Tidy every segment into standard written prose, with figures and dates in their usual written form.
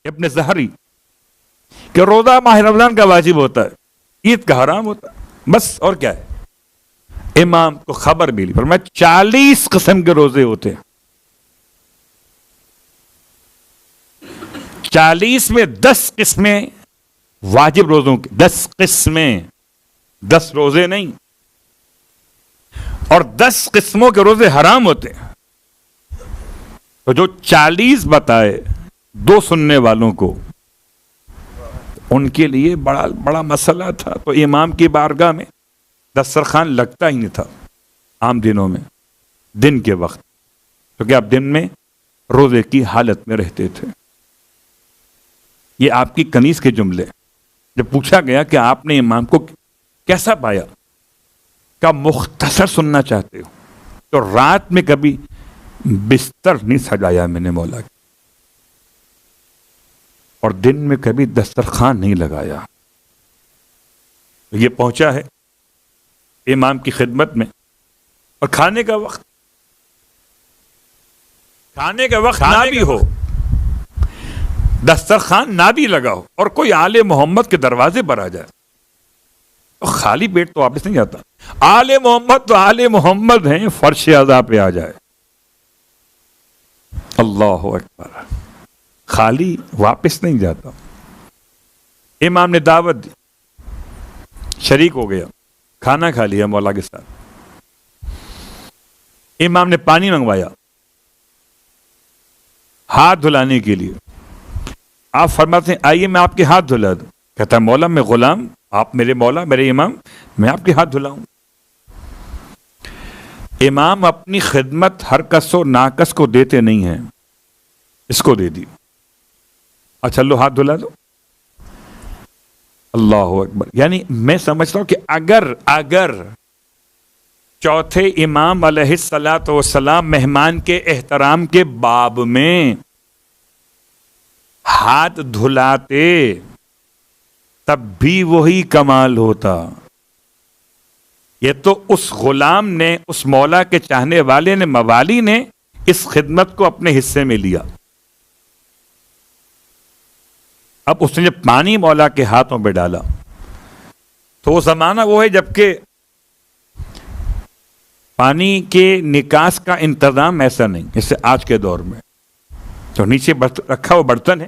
ابن زہری کہ روزہ ماہ رمضان کا واجب ہوتا ہے، عید کا حرام ہوتا ہے، بس اور کیا ہے؟ امام کو خبر ملی، فرمایا 40 قسم کے روزے ہوتے ہیں، 40 میں 10 قسمیں واجب روزوں کی، 10 قسمیں، 10 روزے نہیں، اور 10 قسموں کے روزے حرام ہوتے ہیں۔ تو جو 40 بتائے دو سننے والوں کو، ان کے لیے بڑا مسئلہ تھا۔ تو امام کی بارگاہ میں دسترخوان لگتا ہی نہیں تھا عام دنوں میں، دن کے وقت، کیونکہ آپ دن میں روزے کی حالت میں رہتے تھے۔ یہ آپ کی کنیز کے جملے۔ جب پوچھا گیا کہ آپ نے امام کو کیسا پایا، کہ مختصر سننا چاہتے ہو، تو رات میں کبھی بستر نہیں سجایا میں نے مولا کی، اور دن میں کبھی دسترخوان نہیں لگایا۔ یہ پہنچا ہے امام کی خدمت میں، اور کھانے کا وقت نہ بھی ہو، دسترخوان نہ بھی لگا ہو، اور کوئی آل محمد کے دروازے پر آ جائے، تو خالی پیٹ تو واپس نہیں جاتا۔ آل محمد تو آل محمد ہیں، فرش عزا پہ آ جائے، اللہ اکبر، خالی واپس نہیں جاتا۔ امام نے دعوت دی، شریک ہو گیا، کھانا کھا لیا مولا کے ساتھ۔ امام نے پانی منگوایا ہاتھ دھلانے کے لیے۔ آپ فرماتے ہیں آئیے میں آپ کے ہاتھ دھلا دوں۔ کہتا ہے مولا میں غلام، آپ میرے مولا، میرے امام، میں آپ کے ہاتھ دھلاؤں۔ امام اپنی خدمت ہر کس و ناکس کو دیتے نہیں ہیں، اس کو دے دی، اچھا لو ہاتھ دھلا دو۔ اللہ اکبر۔ یعنی میں سمجھتا ہوں کہ اگر چوتھے امام علیہ الصلاۃ والسلام مہمان کے احترام کے باب میں ہاتھ دھلاتے تب بھی وہی کمال ہوتا۔ یہ تو اس غلام نے، اس مولا کے چاہنے والے نے، موالی نے اس خدمت کو اپنے حصے میں لیا۔ اب اس نے جب پانی مولا کے ہاتھوں پہ ڈالا تو وہ زمانہ وہ ہے جبکہ پانی کے نکاس کا انتظام ایسا نہیں جیسے آج کے دور میں، تو نیچے رکھا ہوا برتن ہے،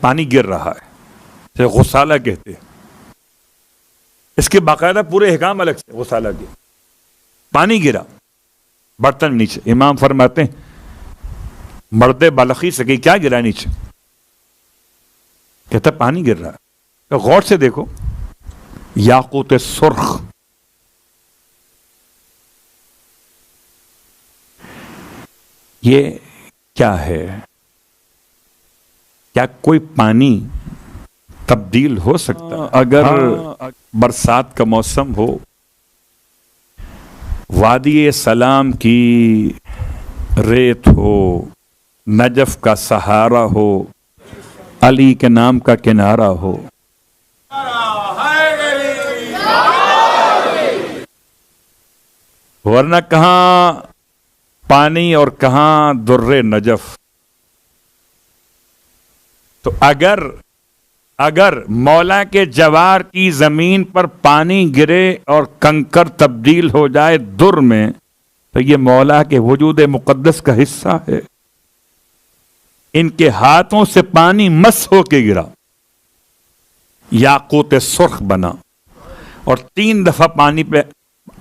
پانی گر رہا ہے، جیسے غسالہ کہتے ہیں، اس کے باقاعدہ پورے احکام الگ سے غسالہ کے، پانی گرا برتن نیچے، امام فرماتے ہیں مرد بلخی سے کہ کیا گرا نیچے؟ کہتا پانی گر رہا ہے۔ تو غور سے دیکھو، یاقوت سرخ، یہ کیا ہے؟ کیا کوئی پانی تبدیل ہو سکتا؟ اگر برسات کا موسم ہو، وادی سلام کی ریت ہو، نجف کا سہارا ہو، علی کے نام کا کنارہ ہو، ورنہ کہاں پانی اور کہاں در نجف۔ تو اگر مولا کے جوار کی زمین پر پانی گرے اور کنکر تبدیل ہو جائے در میں، تو یہ مولا کے وجود مقدس کا حصہ ہے۔ ان کے ہاتھوں سے پانی مس ہو کے گرا، یاقوت سرخ بنا، اور 3 دفعہ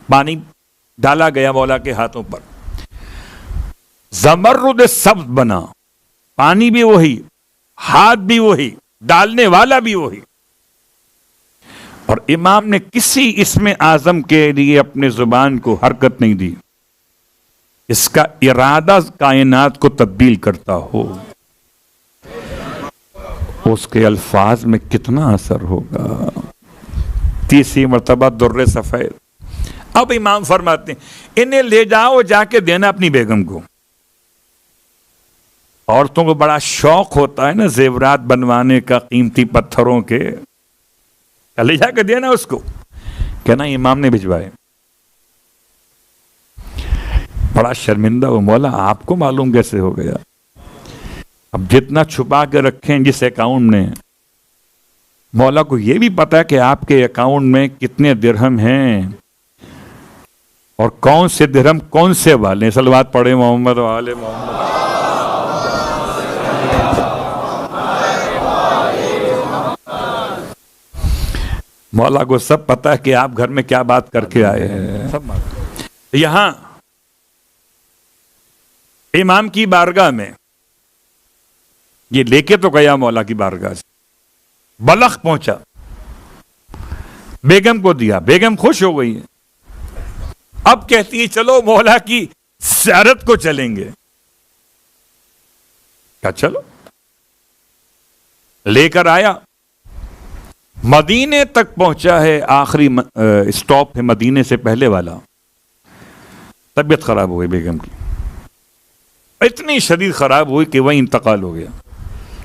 پانی ڈالا گیا مولا کے ہاتھوں پر، زمرد سبز بنا، پانی بھی وہی، ہاتھ بھی وہی، ڈالنے والا بھی وہی۔ اور امام نے کسی اسم اعظم کے لیے اپنے زبان کو حرکت نہیں دی، اس کا ارادہ کائنات کو تبدیل کرتا ہو، اس کے الفاظ میں کتنا اثر ہوگا۔ 30 مرتبہ در سفید۔ اب امام فرماتے ہیں انہیں لے جاؤ، جا کے دینا اپنی بیگم کو۔ عورتوں کو بڑا شوق ہوتا ہے نا زیورات بنوانے کا، قیمتی پتھروں کے، لے جا کے دینا اس کو۔ کہنا امام نے بھجوائے۔ بڑا شرمندہ ہو، مولا آپ کو معلوم کیسے ہو گیا؟ اب جتنا چھپا کے رکھیں جس اکاؤنٹ میں، مولا کو یہ بھی پتا ہے کہ آپ کے اکاؤنٹ میں کتنے درہم ہیں اور کون سے درہم کون سے والے. صلوات پڑھے محمد و آل محمد. مولا کو سب پتا ہے کہ آپ گھر میں کیا بات کر کے آئے ہیں. یہاں امام کی بارگاہ میں یہ لے کے تو گیا مولا کی بارگاہ سے، بلخ پہنچا، بیگم کو دیا، بیگم خوش ہو گئی ہے. اب کہتی ہے چلو مولا کی زیارت کو چلیں گے. کہا چلو. لے کر آیا، مدینے تک پہنچا ہے، آخری اسٹاپ ہے مدینے سے پہلے والا. طبیعت خراب ہو گئی بیگم کی، اتنی شدید خراب ہوئی کہ وہیں انتقال ہو گیا.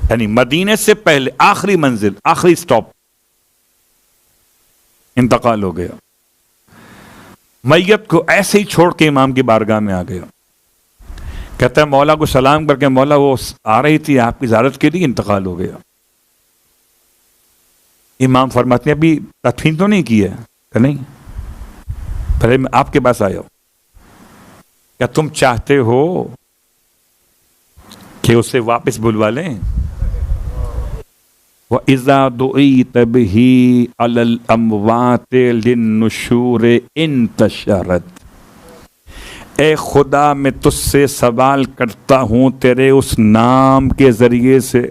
یعنی مدینے سے پہلے آخری منزل، آخری اسٹاپ، انتقال ہو گیا. میت کو ایسے ہی چھوڑ کے امام کی بارگاہ میں آ گیا. کہتا ہے مولا کو سلام کر کے، مولا وہ آ رہی تھی آپ کی زیارت کے لیے، انتقال ہو گیا. امام فرماتے ہیں ابھی تدفین تو نہیں کی ہے؟ کہ نہیں، پہلے میں آپ کے پاس آیا ہوں. کیا تم چاہتے ہو کہ اسے واپس بلوا لیں؟ وَإِذَا دُعِيتَ بِهِ عَلَى الْأَمْوَاتِ لِلنُّشُورِ انتشرت. اے خدا میں تجھ سے سوال کرتا ہوں تیرے اس نام کے ذریعے سے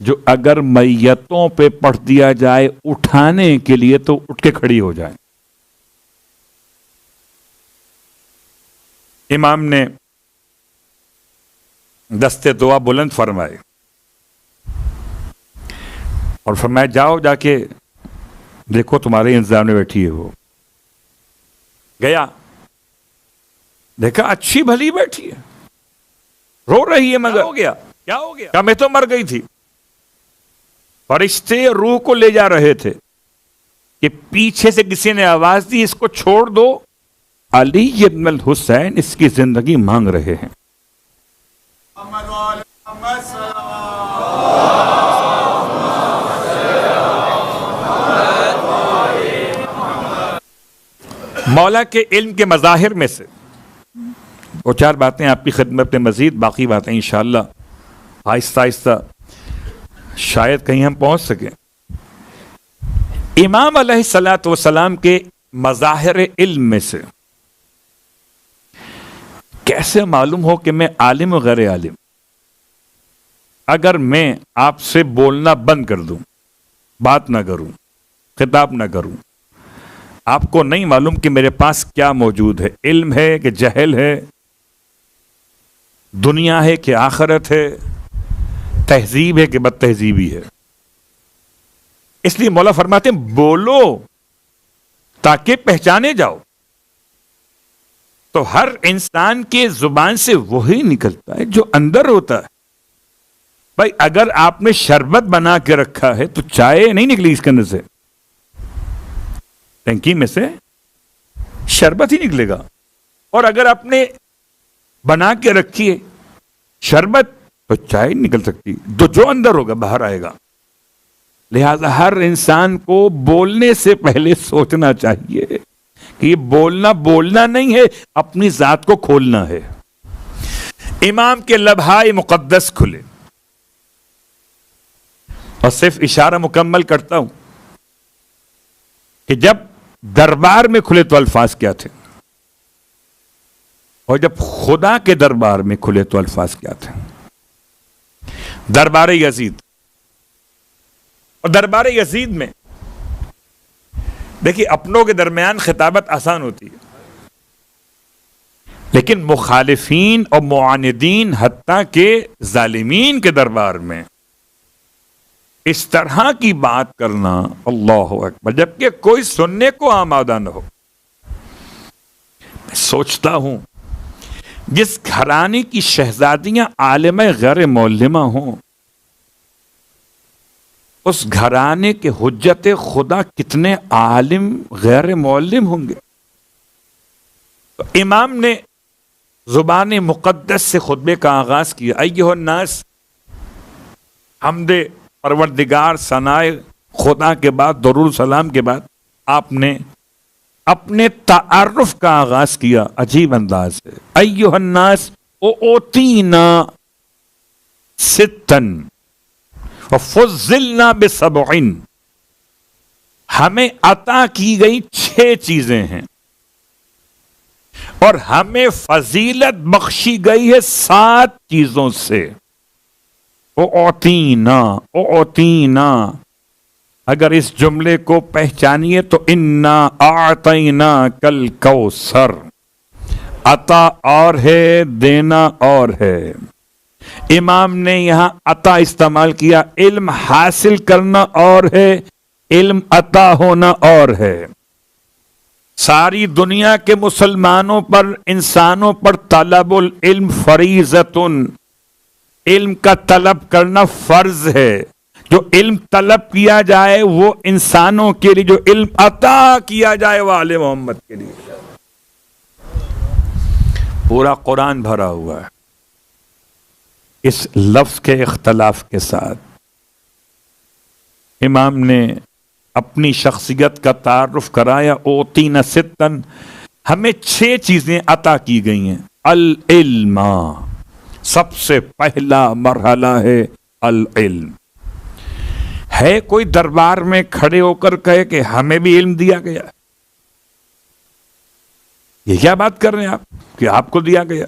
جو اگر میتوں پہ پڑھ دیا جائے اٹھانے کے لیے تو اٹھ کے کھڑی ہو جائے. امام نے دستے دعا بلند فرمائے اور فرمایا جاؤ جا کے دیکھو تمہارے انتظار میں بیٹھی ہے وہ. گیا، دیکھا اچھی بھلی بیٹھی ہے، رو رہی ہے، مگر ہو گیا کیا ہو گیا؟ کیا میں تو مر گئی تھی. فرشتے روح کو لے جا رہے تھے کہ پیچھے سے کسی نے آواز دی اس کو چھوڑ دو، علی ابن الحسین اس کی زندگی مانگ رہے ہیں. مولا کے علم کے مظاہر میں سے وہ چار باتیں آپ کی خدمت میں، مزید باقی باتیں انشاءاللہ آہستہ آہستہ شاید کہیں ہم پہنچ سکیں. امام علیہ الصلوۃ والسلام کے مظاہر علم میں سے کیسے معلوم ہو کہ میں عالم و غیر عالم؟ اگر میں آپ سے بولنا بند کر دوں، بات نہ کروں، خطاب نہ کروں، آپ کو نہیں معلوم کہ میرے پاس کیا موجود ہے، علم ہے کہ جہل ہے، دنیا ہے کہ آخرت ہے، تہذیب ہے کہ بد تہذیبی ہے. اس لیے مولا فرماتے ہیں بولو تاکہ پہچانے جاؤ. تو ہر انسان کے زبان سے وہی نکلتا ہے جو اندر ہوتا ہے. بھائی اگر آپ نے شربت بنا کے رکھا ہے تو چائے نہیں نکلی اس کے اندر سے، ٹنکی میں سے شربت ہی نکلے گا. اور اگر آپ نے بنا کے رکھی ہے شربت تو چائے نہیں نکل سکتی، تو جو اندر ہوگا باہر آئے گا. لہذا ہر انسان کو بولنے سے پہلے سوچنا چاہیے کہ یہ بولنا نہیں ہے، اپنی ذات کو کھولنا ہے. امام کے لبھائے مقدس کھلے، اور صرف اشارہ مکمل کرتا ہوں کہ جب دربار میں کھلے تو الفاظ کیا تھے، اور جب خدا کے دربار میں کھلے تو الفاظ کیا تھے. دربار یزید، اور دربار یزید میں دیکھیے اپنوں کے درمیان خطابت آسان ہوتی ہے، لیکن مخالفین اور معاندین حتیٰ کہ ظالمین کے دربار میں اس طرح کی بات کرنا، اللہ اکبر، جبکہ کوئی سننے کو آمادہ نہ ہو. میں سوچتا ہوں جس گھرانے کی شہزادیاں عالمہ غیر معلمہ ہوں، اس گھرانے کے حجت خدا کتنے عالم غیر معلم ہوں گے. تو امام نے زبان مقدس سے خطبے کا آغاز کیا. ایھا الناس حمد پروردگار ثنائے خدا کے بعد درود سلام کے بعد آپ نے اپنے تعارف کا آغاز کیا عجیب انداز سے. ایھا الناس اوتینا ستن وفضلنا بسبع، ہمیں عطا کی گئی 6 چیزیں ہیں اور ہمیں فضیلت بخشی گئی ہے 7 چیزوں سے. اوتینا اوتینا، اگر اس جملے کو پہچانیے تو انا اعطینا کل کوثر، عطا اور ہے دینا اور ہے. امام نے یہاں عطا استعمال کیا، علم حاصل کرنا اور ہے، علم عطا ہونا اور ہے. ساری دنیا کے مسلمانوں پر، انسانوں پر طلب العلم فریضۃ، علم کا طلب کرنا فرض ہے. جو علم طلب کیا جائے وہ انسانوں کے لیے، جو علم عطا کیا جائے وہ آل محمد کے لیے. پورا قرآن بھرا ہوا ہے اس لفظ کے اختلاف کے ساتھ. امام نے اپنی شخصیت کا تعارف کرایا. اوتینا ستن، ہمیں 6 چیزیں عطا کی گئی ہیں. العلم، سب سے پہلا مرحلہ ہے العلم. ہے کوئی دربار میں کھڑے ہو کر کہے کہ ہمیں بھی علم دیا گیا؟ یہ کیا بات کر رہے ہیں آپ کہ آپ کو دیا گیا؟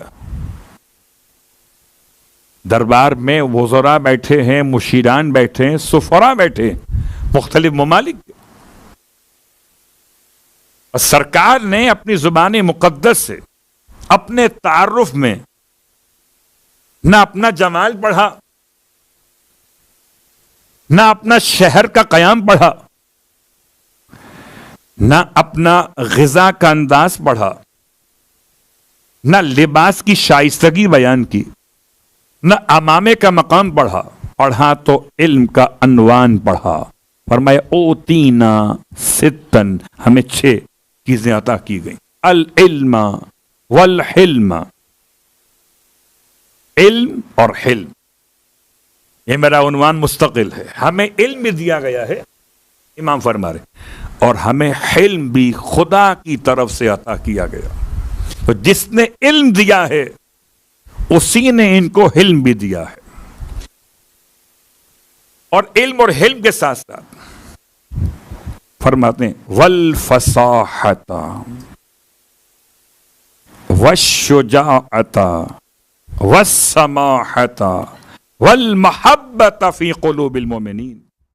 دربار میں وزراء بیٹھے ہیں، مشیران بیٹھے ہیں، سفراء بیٹھے ہیں مختلف ممالک کے، اور سرکار نے اپنی زبان مقدس سے اپنے تعارف میں نہ اپنا جمال پڑھا، نہ اپنا شہر کا قیام پڑھا، نہ اپنا غذا کا انداز پڑھا، نہ لباس کی شائستگی بیان کی، نہ امامے کا مقام پڑھا تو علم کا عنوان پڑھا. فرمایا اوتینا ستن، ہمیں 6 چیزیں عطا کی گئیں. العلم والحلم، علم اور حلم، یہ میرا عنوان مستقل ہے. ہمیں علم بھی دیا گیا ہے امام فرما رہے، اور ہمیں حلم بھی خدا کی طرف سے عطا کیا گیا. تو جس نے علم دیا ہے اسی نے ان کو حلم بھی دیا ہے. اور علم اور حلم کے ساتھ ساتھ فرماتے ہیں والفصاحت والشجاعت والسماحت والمحبت فی قلوب المؤمنین.